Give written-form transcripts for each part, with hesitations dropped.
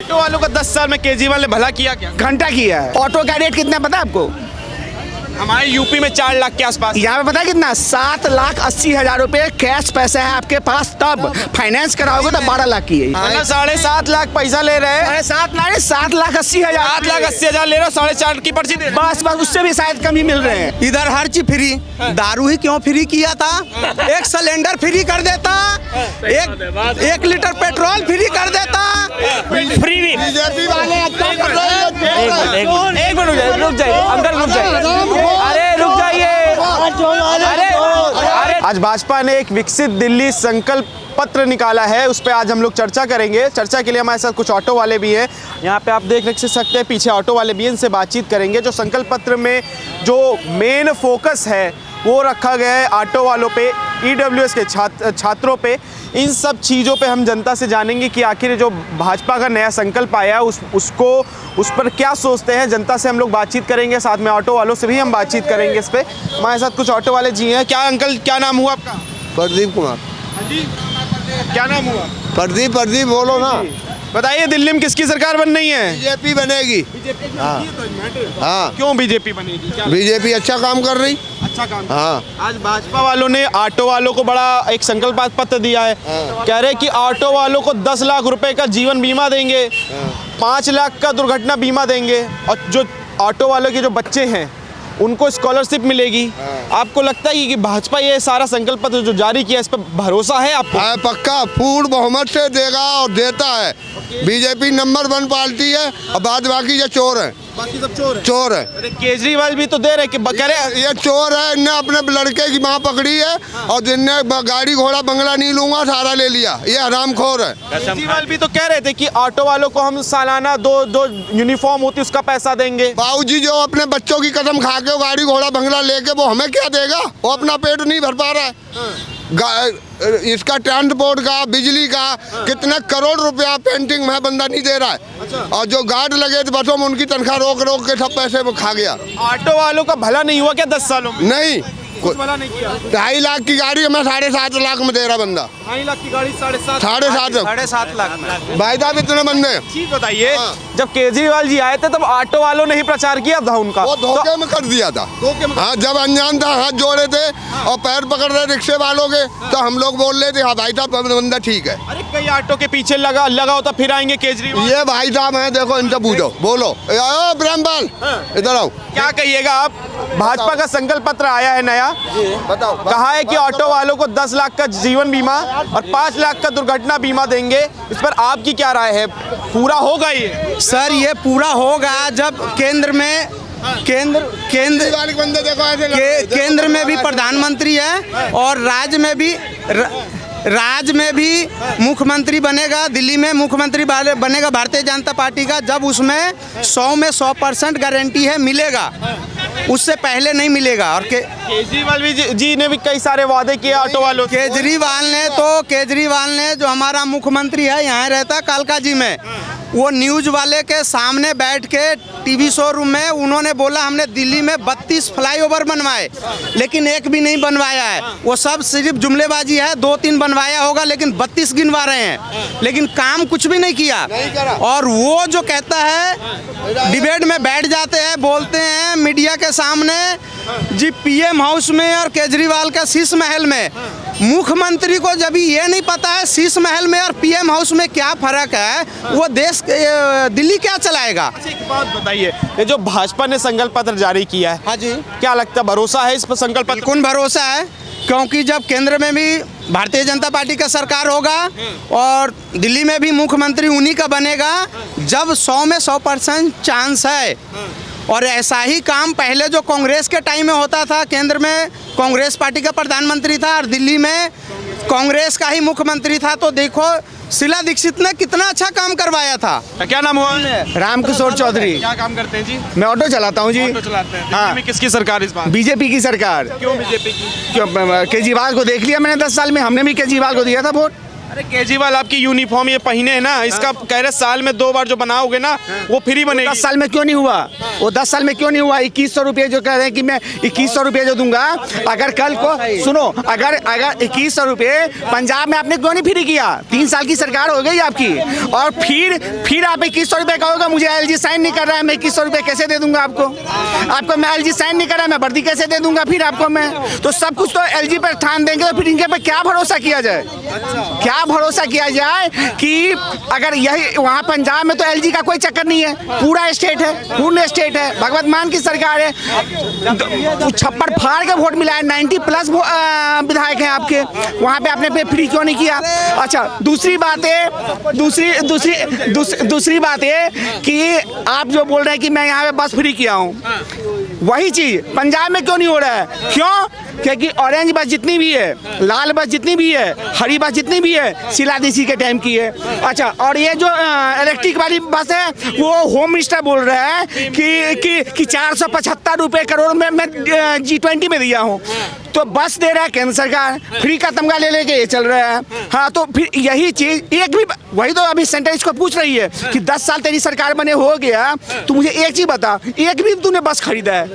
Auto वालों का 10 साल में केजरीवाल ने भला किया क्या? घंटा किया है। ऑटो का रेट कितना पता है आपको? हमारे यूपी में 4 लाख के आसपास। यहाँ पे पता है कितना? 7,80,000 रुपए कैश पैसा है आपके पास, तब फाइनेंस कराओगे तो 12 लाख की है। मतलब 7.5 लाख पैसा ले रहे हैं। 7,80,000 7,80,000 ले रहे हो, 4.5 की पर्ची दे रहे बस उससे भी शायद कम ही मिल रहे हैं। इधर हर चीज फ्री, दारू ही क्यों फ्री किया था? एक सिलेंडर फ्री कर देता, एक लीटर पेट्रोल फ्री कर देता। फ्री भी। बीजेपी वाले एक मिनट रुक जाइए, अंदर रुक जाइए। अरे रुक जाइए। अरे आज भाजपा ने एक विकसित दिल्ली संकल्प पत्र निकाला है, उस पर आज हम लोग चर्चा करेंगे। चर्चा के लिए हमारे साथ कुछ ऑटो वाले भी हैं। यहाँ पे आप देख सकते हैं पीछे ऑटो वाले भी हैं, इनसे बातचीत करेंगे। जो संकल्प पत्र में जो मेन फोकस है वो रखा गया है ऑटो वालों पे, ईडब्ल्यूएस के छात्रों पे। इन सब चीज़ों पे हम जनता से जानेंगे कि आखिर जो भाजपा का नया संकल्प आया है उस पर क्या सोचते हैं। जनता से हम लोग बातचीत करेंगे, साथ में ऑटो वालों से भी हम बातचीत करेंगे इस पर। हमारे साथ कुछ ऑटो वाले जी हैं। क्या अंकल, क्या नाम हुआ आपका? प्रदीप कुमार। क्या नाम हुआ? प्रदीप बोलो ना। बताइए, दिल्ली में किसकी सरकार बन रही है? बीजेपी बनेगी। हाँ, क्यों बीजेपी बनेगी? क्या बीजेपी अच्छा काम कर रही। अच्छा काम? हाँ, आज भाजपा वालों ने ऑटो वालों को बड़ा एक संकल्प पत्र दिया है। कह रहे कि ऑटो वालों को 10 लाख रुपए का जीवन बीमा देंगे, 5 लाख का दुर्घटना बीमा देंगे, और जो ऑटो वालों के जो बच्चे हैं उनको स्कॉलरशिप मिलेगी। आपको लगता है कि भाजपा ये सारा संकल्प पत्र जो जारी किया, इस पर भरोसा है आपको? पक्का पूर्ण बहुमत से देगा और देता है। बीजेपी नंबर 1 पार्टी है और बाद बाकी ये चोर है। बाकी सब चोर है। चोर है। अरे केजरीवाल भी तो दे रहे कि कह रहे ये चोर है। इनने अपने लड़के की माँ पकड़ी है और जिनने गाड़ी घोड़ा बंगला नहीं लूंगा सारा ले लिया। ये हरामखोर है। केजरीवाल भी तो कह रहे थे कि ऑटो वालों को हम सालाना दो यूनिफॉर्म होती उसका पैसा देंगे। बाबूजी जो अपने बच्चों की कसम खा के गाड़ी घोड़ा बंगला लेके वो हमें क्या देगा? वो अपना पेट नहीं भर पा रहा है। इसका ट्रांसपोर्ट का, बिजली का कितने करोड़ रुपया पेंटिंग में बंदा नहीं दे रहा है। और जो गार्ड लगे थे बसों में उनकी तनख्वाह रोक के सब पैसे में खा गया। ऑटो वालों का भला नहीं हुआ क्या 10 सालों में? नहीं, कुछ भला नहीं किया। 2.5 लाख की गाड़ी हमें 7.5 लाख में दे रहा बंदा। 2.5 लाख की गाड़ी 7.5 7.5 लाख में। भाई साहब इतने बंदे। चीज बताइए, जब केजरीवाल जी आए थे तब ऑटो वालों ने ही प्रचार किया था उनका। वो धोखे में कर दिया था। हाँ, जब अनजान था हाथ जोड़े थे और पैर पकड़ रहे रिक्शे वालों के, तो हम लोग बोल रहे थे हाँ भाई साहब बंदा ठीक है। अरे कई ऑटो के पीछे लगा होता फिर आएंगे केजरीवाल। ये भाई साहब है, देखो इनसे पूछो, बोलो। ब्रह्मपाल इधर आओ। क्या कहिएगा आप? भाजपा का संकल्प पत्र आया है नया, बताओ। कहा है कि ऑटो वालों को 10 लाख का जीवन बीमा और 5 लाख का दुर्घटना बीमा देंगे। इस पर आपकी क्या राय है? पूरा होगा ये? सर ये पूरा होगा जब केंद्र में केंद्र में भी प्रधानमंत्री है और राज्य में भी मुख्यमंत्री बनेगा। दिल्ली में मुख्यमंत्री बनेगा भारतीय जनता पार्टी का। जब उसमें 100 में 100% गारंटी है मिलेगा, उससे पहले नहीं मिलेगा। और केजरीवाल जी ने भी कई सारे वादे किए ऑटो वालों से। केजरीवाल ने जो हमारा मुख्यमंत्री है यहाँ रहता कालका जी में, वो न्यूज वाले के सामने बैठ के टीवी शोरूम में उन्होंने बोला हमने दिल्ली में 32 फ्लाईओवर बनवाए, लेकिन एक भी नहीं बनवाया है। वो सब सिर्फ जुमलेबाजी है। 2-3 बनवाया होगा लेकिन 32 गिनवा रहे हैं, लेकिन काम कुछ भी नहीं किया। और वो जो कहता है डिबेट में बैठ जाते हैं, बोलते हैं मीडिया के सामने जी पीएम हाउस में और केजरीवाल का शीश महल में। मुख्यमंत्री को जब ये नहीं पता है शीश महल में और पीएम हाउस में क्या फर्क है, वो देश दिल्ली क्या चलाएगा? अच्छा, एक बात बताइए, ये जो भाजपा ने संकल्प पत्र जारी किया है, हाँ जी, क्या लगता है भरोसा है इस पर संकल्प पत्र? बिल्कुल भरोसा है, क्योंकि जब केंद्र में भी भारतीय जनता पार्टी का सरकार होगा और दिल्ली में भी मुख्यमंत्री उन्हीं का बनेगा, जब 100 में 100% चांस है। और ऐसा ही काम पहले जो कांग्रेस के टाइम में होता था, केंद्र में कांग्रेस पार्टी का प्रधानमंत्री था और दिल्ली में कांग्रेस का ही मुख्यमंत्री था। तो देखो शीला दीक्षित ने कितना अच्छा काम करवाया था। क्या नाम हुआ? रामकिशोर चौधरी। क्या काम करते हैं जी? मैं ऑटो चलाता हूँ जी। ऑटो चलाते हैं। हाँ। दिल्ली में किसकी सरकार इस बार? बीजेपी की सरकार। क्यों बीजेपी की? क्यों? केजरीवाल को देख लिया मैंने 10 साल में, हमने भी केजरीवाल को दिया था वोट। अरे केजरीवाल आपकी यूनिफॉर्म ये पहने है ना, इसका कह रहे साल में 2 बार जो बनाओगे ना वो फ्री बनेगी। 10 साल में क्यों नहीं हुआ? वो 10 साल में क्यों नहीं हुआ? 2100 रुपये जो कह रहे हैं कि मैं 2100 रुपये जो दूंगा, अगर कल को सुनो, अगर 2100 रुपये पंजाब में आपने क्यों नहीं फ्री किया? 3 साल की सरकार हो गई आपकी, और फिर आप 2100 रुपये कहोगे मुझे LG साइन नहीं कर रहा है, मैं 2100 रुपये कैसे दे दूंगा आपको मैं LG साइन नहीं कर रहा है, मैं वर्दी कैसे दे दूंगा फिर आपको मैं? तो सब कुछ तो LG पर ठान देंगे, तो फिर इनके पे क्या भरोसा किया जाए? क्या भरोसा किया जाए कि अगर यही वहाँ पंजाब में तो LG का कोई चक्कर नहीं है, पूरा स्टेट है, पूर्ण स्टेट है, भगवत मान की सरकार है, छप्पर फाड़ के वोट मिला है, 90+ विधायक हैं आपके, वहाँ पे आपने पे फ्री क्यों नहीं किया? अच्छा, दूसरी बात है कि आप जो बोल रहे हैं कि मैं यहाँ पे बस फ्री किया हूँ, वही चीज पंजाब में क्यों नहीं हो रहा है? क्यों? क्योंकि ऑरेंज बस जितनी भी है, लाल बस जितनी भी है, हरी बस जितनी भी है, शीला दीक्षित के टाइम की है। अच्छा, और ये जो इलेक्ट्रिक वाली बस है, वो होम मिनिस्टर बोल रहा है कि 475 रुपये करोड़ में मैं G20 में दिया हूँ, तो बस दे रहा है केंद्र सरकार, फ्री का तमगा ले लेके ये चल रहा है। हाँ, तो फिर यही चीज एक भी, वही तो अभी सेंटर इसको पूछ रही है कि 10 साल तेरी सरकार बने हो गया, तो मुझे एक चीज बता, एक भी तूने बस खरीदा है?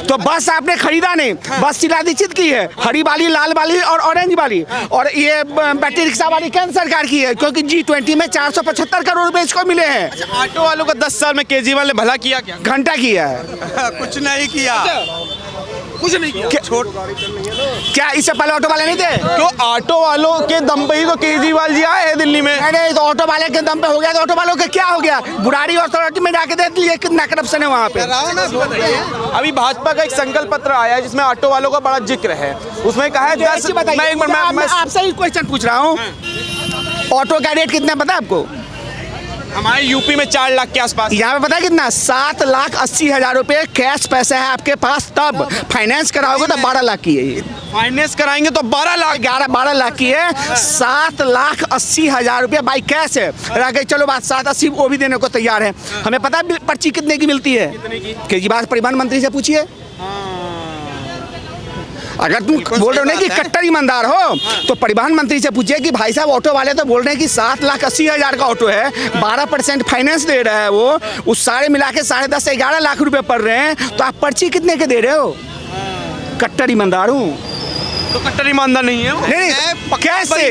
तो बस आपने खरीदा नहीं, बस शीला दीक्षित की है, हरी वाली, लाल वाली और ऑरेंज वाली, और ये बैटरी रिक्शा वाली केंद्र सरकार की है, क्योंकि G20 में 475 करोड़ रुपए इसको मिले हैं। ऑटो वालों का 10 साल में केजरीवाल ने भला किया क्या? घंटा किया है, कुछ नहीं किया, कुछ नहीं किया। क्या इससे पहले ऑटो वाले नहीं थे? तो ऑटो वालों के दम पे ही तो केजरीवाल जी आए हैं दिल्ली में। नहीं, तो ऑटो वाले के दम पे हो गया, तो ऑटो वालों का क्या हो गया? बुराड़ी अथॉरिटी में जाके देख लीजिए कितना करप्शन है वहाँ पे। अभी भाजपा का एक संकल्प पत्र आया है जिसमें ऑटो वालों का बड़ा जिक्र है, उसमें कहा है मैं आपसे ही क्वेश्चन पूछ रहा हूँ, ऑटो का रेट कितना पता है आपको? हमारे यूपी में 4 लाख के आसपास। यहाँ पे पता है कितना? 7,80,000 रुपये कैश पैसा है आपके पास, तब फाइनेंस कराओगे तो 12 लाख की है। ये फाइनेंस कराएंगे तो 12 लाख, 12 लाख की है। 7,80,000 रुपये बाई कैश है। राकेश चलो बात 780 वो भी देने को तैयार है। हमें पता है पर्ची कितने की मिलती है? केजरीवाल परिवहन मंत्री से पूछिए। अगर तुम बोल रहे हो ना कि कट्टर ईमानदार हो, तो परिवहन मंत्री से पूछिए कि भाई साहब ऑटो वाले तो बोल रहे हैं कि 7,80,000 का ऑटो है, 12% फाइनेंस दे रहा है वो, उस सारे मिला के 10.5 से 11 लाख रुपए पड़ रहे हैं, तो आप पर्ची कितने के दे रहे हो? कट्टर ईमानदार हूँ तो कट्टर ईमानदार नहीं है वो? नहीं, कैसे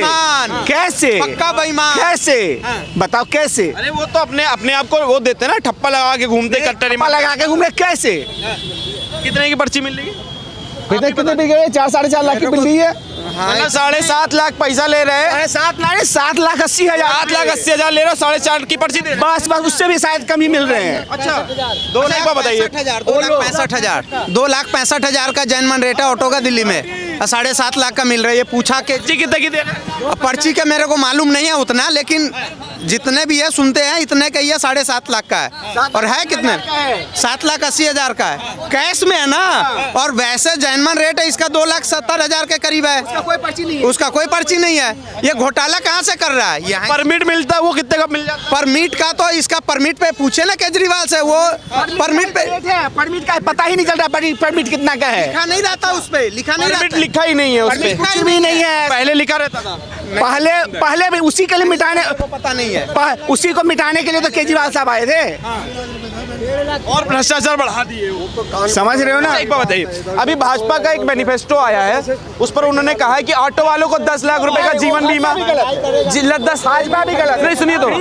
पक्का बेईमान, कैसे बताओ कैसे? अरे वो तो अपने आप को वो देते ना, ठप्पा लगा के घूमते, कट्टर ईमानदार लगा के घूमे कैसे? कितने की पर्ची मिल रही? कितने भी गए? 4-4.5 लाख की मिल रही है। 7.5 लाख पैसा ले रहे हैं, 7,80,000 7,80,000 ले रहे हो, 4.5 की पर्ची दे। बस उससे भी शायद कम ही मिल रहे हैं। अच्छा, 2 लाख का बताइए। 2,65,000 का जनमन रेट है ऑटो का दिल्ली में, 7.5 लाख का मिल रहा है। ये पूछा के कितने की दे रहे हैं? पर्ची का मेरे को मालूम नहीं है उतना, लेकिन जितने भी है सुनते हैं इतने का ही है, 7.5 लाख का है। और है कितने? 7,80,000 का है, कैश में है ना। और वैसे जनमन रेट है इसका 2,70,000 के करीब है। कोई पर्ची नहीं है, उसका कोई पर्ची नहीं है। ये घोटाला कहाँ से कर रहा है? यहाँ परमिट मिलता है, वो कितने का मिल जाता है? परमिट का तो इसका परमिट पे पूछे ना केजरीवाल से, वो परमिट पे परमिट का पता ही नहीं चल रहा परमिट कितना का है। लिखा नहीं रहता, उस पे लिखा नहीं परमिट रहता। लिखा ही नहीं है उस पे, कुछ भी नहीं है। पहले लिखा रहता था। पहले भी उसी के लिए मिटाने, पता नहीं है, उसी को मिटाने के लिए तो केजरीवाल साहब आए थे, और भ्रष्टाचार बढ़ा दिए वो। समझ रहे हो ना? एक बात बताइए, अभी भाजपा का एक मैनिफेस्टो आया है, उस पर उन्होंने कहा है कि ऑटो वालों को 10 लाख रुपए का जीवन बीमा। 10 भाजपा भी गलत नहीं, सुनिए तो, नहीं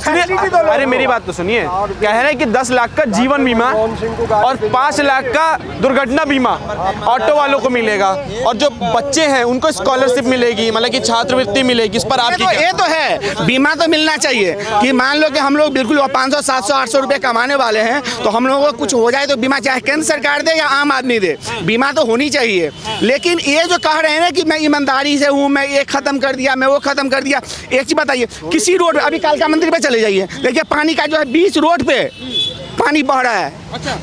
सुनिए, अरे मेरी बात तो सुनिए। कह रहे हैं कि 10 लाख का जीवन बीमा और 5 लाख का दुर्घटना बीमा ऑटो वालों को मिलेगा, और जो बच्चे हैं उनको स्कॉलरशिप मिलेगी, मतलब कि छात्रवृत्ति मिलेगी। इस पर आपकी ये तो है, बीमा तो मिलना चाहिए कि मान लो कि हम लोग बिल्कुल 500, 700, 800 रुपए कमाने वाले हैं, तो हम लोगों को कुछ हो जाए तो बीमा चाहे केंद्र सरकार दे या आम आदमी दे, बीमा तो होनी चाहिए। लेकिन ये जो कह रहे हैं ना कि मैं ईमानदारी से हूँ, मैं ये खत्म कर दिया, मैं वो खत्म कर दिया। एक चीज बताइए, किसी रोड पे, अभी कालका मंदिर पे चले जाइए, देखिए पानी का जो है 20 रोड पे पानी बह रहा है।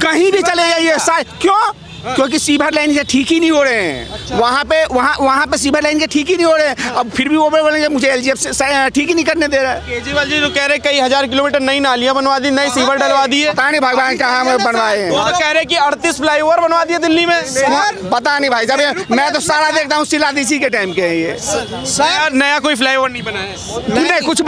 कहीं भी चले जाइए, क्यों? क्योंकि सीवर लाइन के ठीक ही नहीं हो रहे हैं। वहाँ पे सीवर लाइन के ठीक ही नहीं हो रहे हैं। अब फिर भी वो बोलेंगे मुझे एलजीएफ से ठीक ही नहीं करने दे रहा है। केजरीवाल जी जो कह रहे हैं कई हजार किलोमीटर नई नालियां बनवा दी, नई सीवर डलवा दी है। पता नहीं भगवान कहाँ बनवाए हैं। वो तो कह रहे हैं कि 38 फ्लाईओवर बनवा दिए दिल्ली में। पता नहीं भाई साहब, मैं तो सारा देखता हूँ सिलादीसी के टाइम के हैं ये। नया कोई फ्लाईओवर नहीं बना है। नहीं, कुछ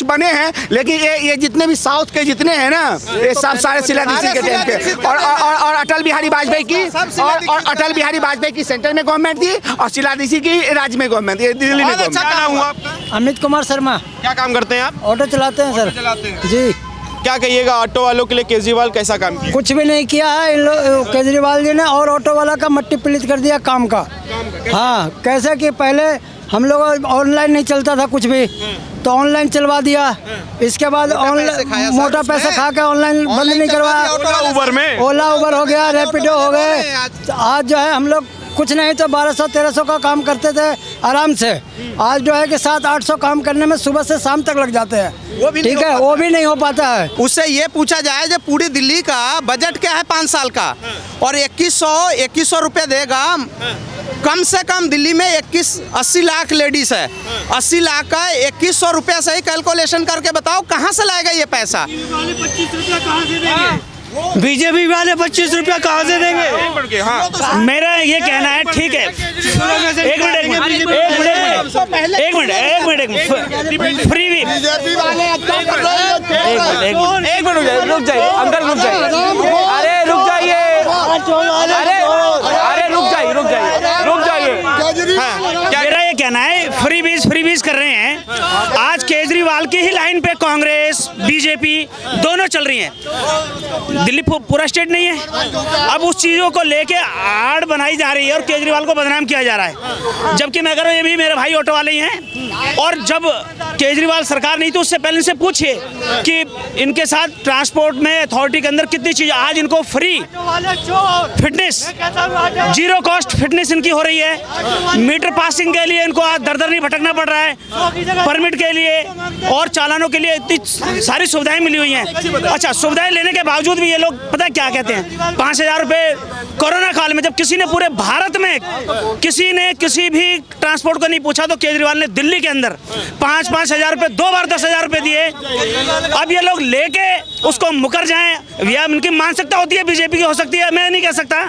बने हैं लेकिन ये जितने भी साउथ के जितने हैं ना, ये सब सारे सिलादीसी के टाइम के। और अटल बिहारी वाजपेयी की और अटल बिहारी वाजपेयी की सेंटर में गवर्नमेंट थी और सिलादीसी की राज्य में गवर्नमेंट, दिल्ली में। अच्छा क्या नाम हुआ आपका? अमित कुमार शर्मा। क्या काम करते हैं आप? ऑटो चलाते हैं सर। चलाते हैं। जी। क्या कहिएगा ऑटो वालों के लिए केजरीवाल कैसा काम किया? कुछ भी नहीं किया है इन लोग केजरीवाल जी ने, और ऑटो वाला का मट्टी पलीत कर दिया काम का। हाँ, कैसे कि पहले हम लोग ऑनलाइन नहीं चलता था कुछ भी, तो ऑनलाइन चलवा दिया। इसके बाद ऑनलाइन मोटा पैसा खा के ऑनलाइन बंद नहीं करवाया। ओला उबर हो गया, रैपिडो हो गए। आज जो है हम लोग कुछ नहीं तो 1200-1300 का काम करते थे आराम से। आज जो है कि 700-800 काम करने में सुबह से शाम तक लग जाते हैं। ठीक है, वो भी नहीं हो पाता है। उससे ये पूछा जाए जो पूरी दिल्ली का बजट क्या है 5 साल का, और 2100 रुपये देगा। कम से कम दिल्ली में 80 लाख लेडीज है। 80 लाख का 2100 रुपया से ही कैलकुलेशन करके बताओ कहाँ से लाएगा ये पैसा। बीजेपी वाले 25 रुपया कहाँ से देंगे? मेरा ये कहना है, ठीक है, एक मिनट फ्री भी एक मिनट रुक जाइए अंकल, रुक जाइए। अरे रुक जाइए, अरे रुक जाइए। मेरा ये कहना है, फ्री बीज कर रहे हैं। आज केजरीवाल की ही लाइन पे कांग्रेस बीजेपी दोनों चल रही हैं। दिल्ली पूरा स्टेट नहीं है। अब उस चीज़ों को लेके आड़ बनाई जा रही है और केजरीवाल को बदनाम किया जा रहा है। जबकि मैं कह रहा हूँ ये भी मेरे भाई ऑटो वाले ही हैं। और जब केजरीवाल सरकार नहीं तो उससे पहले से पूछिए कि इनके साथ ट्रांसपोर्ट में अथॉरिटी के अंदर कितनी चीज़। आज इनको free fitness, zero cost fitness इनकी हो रही है। मीटर पासिंग के लिए इनको आज दर नहीं भटकना पड़ रहा है, परमिट के लिए और चालानों के लिए इतनी सारी सुविधाएं मिली हुई हैं। अच्छा, सुविधाएं लेने के बावजूद भी ये लोग पता क्या कहते हैं, 5000 रुपये कोरोना काल में जब किसी ने पूरे भारत में किसी ने किसी भी ट्रांसपोर्ट को नहीं पूछा, तो केजरीवाल ने दिल्ली के अंदर 5-5 हजार रुपये 2 बार 10,000 रुपये दिए। अब ये लोग लेके उसको मुकर जाएं, यह इनकी मानसिकता होती है, बीजेपी की हो सकती है, मैं नहीं कह सकता,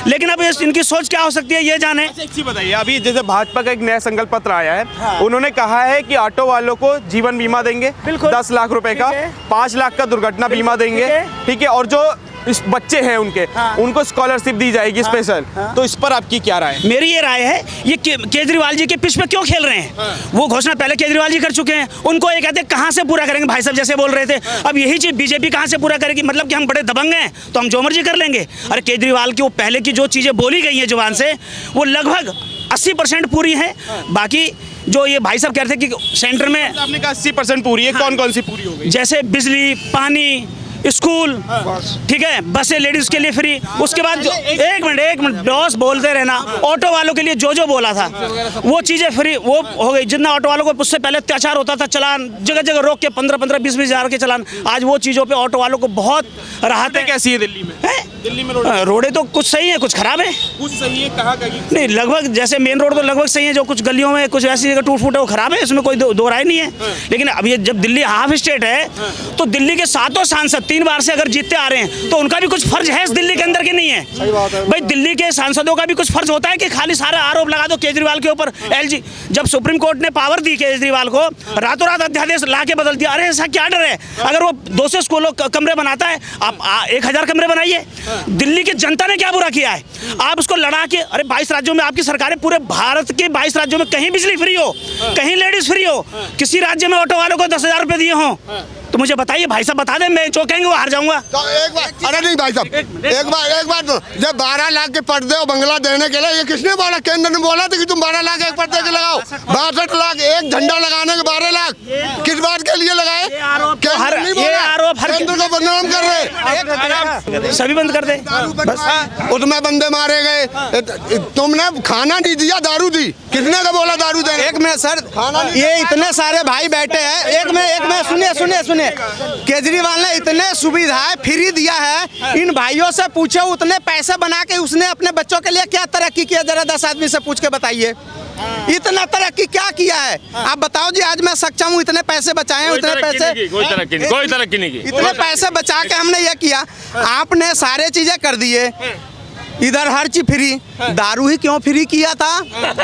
लेकिन अब इनकी सोच क्या हो सकती है ये जाने। बताइए, अभी जैसे भाजपा का एक नया संकल्प पत्र आया है, उन्होंने कहा है कि ऑटो वालों को जीवन बीमा देंगे 10 लाख रुपए का, 5 लाख का दुर्घटना बीमा देंगे, ठीक है, और जो इस बच्चे हैं उनको स्कॉलरशिप दी जाएगी स्पेशल। तो इस पर आपकी क्या राय है? मेरी ये राय है, ये केजरीवाल जी के पिच पे क्यों खेल रहे हैं? वो घोषणा पहले केजरीवाल जी कर चुके हैं। उनको ये कहते हैं कहाँ से पूरा करेंगे, भाई साहब जैसे बोल रहे थे। अब यही चीज बीजेपी कहाँ से पूरा करेगी? मतलब कि हम बड़े दबंग हैं तो हम जो मर्जी कर लेंगे। अरे केजरीवाल की वो पहले की जो चीजें बोली गई हैं जुबान से, वो लगभग 80% पूरी है। बाकी जो ये भाई साहब कह रहे थे कि सेंटर में, आपने कहा 80% पूरी है, कौन कौन सी पूरी हो गई? जैसे बिजली, पानी, स्कूल, ठीक है, बसें लेडीज के लिए फ्री। उसके बाद जो एक मिनट डॉस बोलते रहना, ऑटो वालों के लिए जो बोला था वो चीजें फ्री वो हो गई। जितना ऑटो वालों को उससे पहले अत्याचार होता था, चलान जगह जगह रोक के 15-15, 20-20 हजार के चलान, आज वो चीजों पे ऑटो वालों को बहुत राहत है। कैसी है दिल्ली में? दिल्ली में रोडें तो कुछ सही है, कुछ खराब है। कुछ सही है, कहाँ नहीं, लगभग जैसे मेन रोड तो लगभग सही है, जो कुछ गलियों में कुछ ऐसी जगह टूट फूट है वो खराब है, इसमें कोई दो राय नहीं है। लेकिन अब ये जब दिल्ली हाफ स्टेट है, तो दिल्ली के 7 सांसद 3 बार से अगर जीतते आ रहे हैं तो उनका भी कुछ फर्ज है इस दिल्ली के अंदर की नहीं है? भाई दिल्ली के सांसदों का भी कुछ फर्ज होता है कि खाली सारा आरोप लगा दो केजरीवाल के ऊपर। एलजी जब सुप्रीम कोर्ट ने पावर दी केजरीवाल को, रातों रात अध्यादेश ला के बदल दिया। अरे ऐसा क्या डर है? अगर वो 200 स्कूलों कमरे बनाता है, आप 1000 कमरे बनाइए। दिल्ली की जनता ने क्या बुरा किया है? आप उसको लड़ा के, अरे 22 राज्यों में आपकी सरकारें, पूरे भारत के 22 राज्यों में कहीं बिजली फ्री हो, कहीं लेडीज फ्री हो, किसी राज्य में ऑटो वालों को 10,000 रुपये दिए हों, तो मुझे बताइए भाई साहब, बता दें, मैं जो कहेंगे वो हार जाऊंगा। तो एक बार, अरे नहीं भाई साहब, एक बार तो जब 12 लाख के पर्दे और बंगला देने के लिए ये किसने बोला? केंद्र ने बोला था कि तुम 12 लाख एक पर्दे के लगाओ। 62 लाख एक झंडा लगाने के 12 लाख किस बात के लिए लगाए? केंद्र नहीं बोला, केंद्र को बदनाम कर रहे। सभी बंद कर दे। उसमें बंदे मारे गए। तुमने खाना नहीं दिया, दारू दी। किसने का बोला दारू देने? एक मिनट सर, ये इतने सारे भाई बैठे हैं, एक मिनट सुनिए। केजरीवाल ने इतने सुविधाएं फ्री दिया है, इन भाइयों से पूछो उतने पैसे बना के उसने अपने बच्चों के लिए क्या तरक्की किया, जरा 10 आदमी से पूछ के बताइए। इतना तरक्की क्या किया है? आप बताओ जी, आज मैं सक्षम हूँ, इतने पैसे बचाए हैं, इतने पैसे, कोई तरक्की नहीं की। इतने पैसे बचा के हमने ये किया। आपने सारे चीजें कर दिए, इधर हर चीज फ्री, दारू ही क्यों फ्री किया था?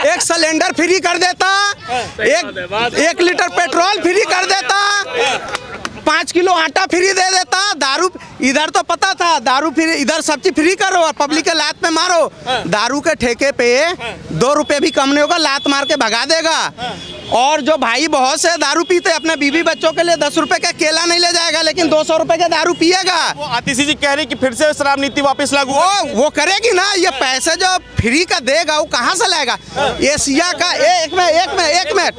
एक सिलेंडर फ्री कर देता, एक लीटर पेट्रोल फ्री कर देता, 5 किलो आटा फ्री दे देता। दारू इधर तो पता था दारू फ्री, इधर सब चीज फ्री करो और पब्लिक के लात में मारो। दारू के ठेके पे 2 रुपए भी कम नहीं होगा, लात मार के भगा देगा। और जो भाई बहुत से दारू पीते, अपने बीवी बच्चों के लिए 10 रुपए का केला नहीं ले जाएगा, लेकिन 200 रुपए का दारू पिएगा। वो आतिशी जी कह रही कि फिर से शराब नीति वापस लागू। वो करेगी ना, ये पैसे जो फ्री का देगा वो कहाँ से लाएगा? एशिया का एक मिनट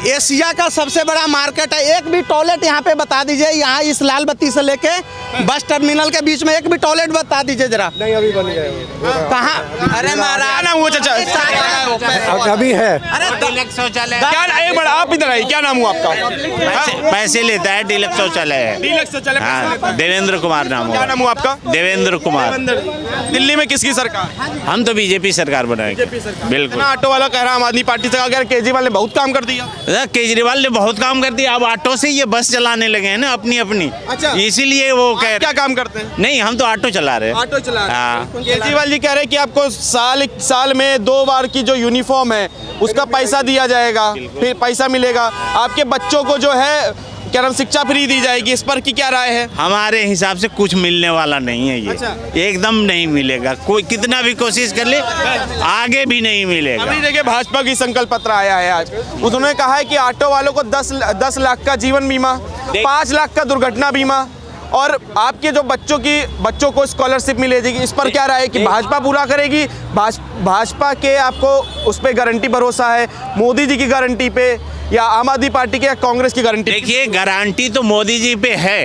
एशिया का सबसे बड़ा मार्केट है। एक भी टॉयलेट यहाँ पे बता दीजिए, यहाँ इस लाल बत्ती से लेके बस टर्मिनल के बीच में एक भी टॉयलेट बता दीजिए जरा। नहीं, अभी बन गया। कहाँ? अरे महाराज, नाम हुआ चाचा? अभी है। क्या एक बड़ा, आप इधर आइए, क्या नाम हुआ आपका? पैसे लेता है, डीलक्स शौचालय है। डीलक्स शौचालय। हाँ, देवेंद्र कुमार नाम क्या हुआ। नाम हुआ आपका? देवेंद्र कुमार। दिल्ली में किसकी सरकार? हम तो बीजेपी सरकार बनाएंगे। बिल्कुल। ऑटो वाला कह रहा आम आदमी पार्टी से, अगर केजरीवाल ने बहुत काम कर दिया। केजरीवाल ने बहुत काम कर दिया, अब ऑटो से ये बस चलाने लगे हैं ना अपनी। अच्छा। इसीलिए वो कह क्या काम करते हैं? नहीं, हम तो ऑटो चला रहे हैं। ऑटो चला रहे हैं। हाँ। केजरीवाल जी कह रहे हैं कि आपको साल में 2 बार की जो यूनिफॉर्म है उसका पैसा दिया जाएगा, फिर पैसा मिलेगा। आपके बच्चों को जो है क्या नाम, शिक्षा फ्री दी जाएगी। इस पर की क्या राय है? हमारे हिसाब से कुछ मिलने वाला नहीं है ये। अच्छा। एकदम नहीं मिलेगा, कोई कितना भी कोशिश कर ले आगे भी नहीं मिलेगा। अभी देखिए भाजपा की संकल्प पत्र आया है आज, उन्होंने कहा है कि ऑटो वालों को 10 लाख का जीवन बीमा, 5 लाख का दुर्घटना बीमा, और आपके जो बच्चों को स्कॉलरशिप मिलेगी। इस पर क्या राय है कि भाजपा पूरा करेगी? भाजपा के आपको उस पर गारंटी भरोसा है, मोदी जी की गारंटी पे, या आम आदमी पार्टी के या कांग्रेस की गारंटी? देखिए, गारंटी तो मोदी जी पे है,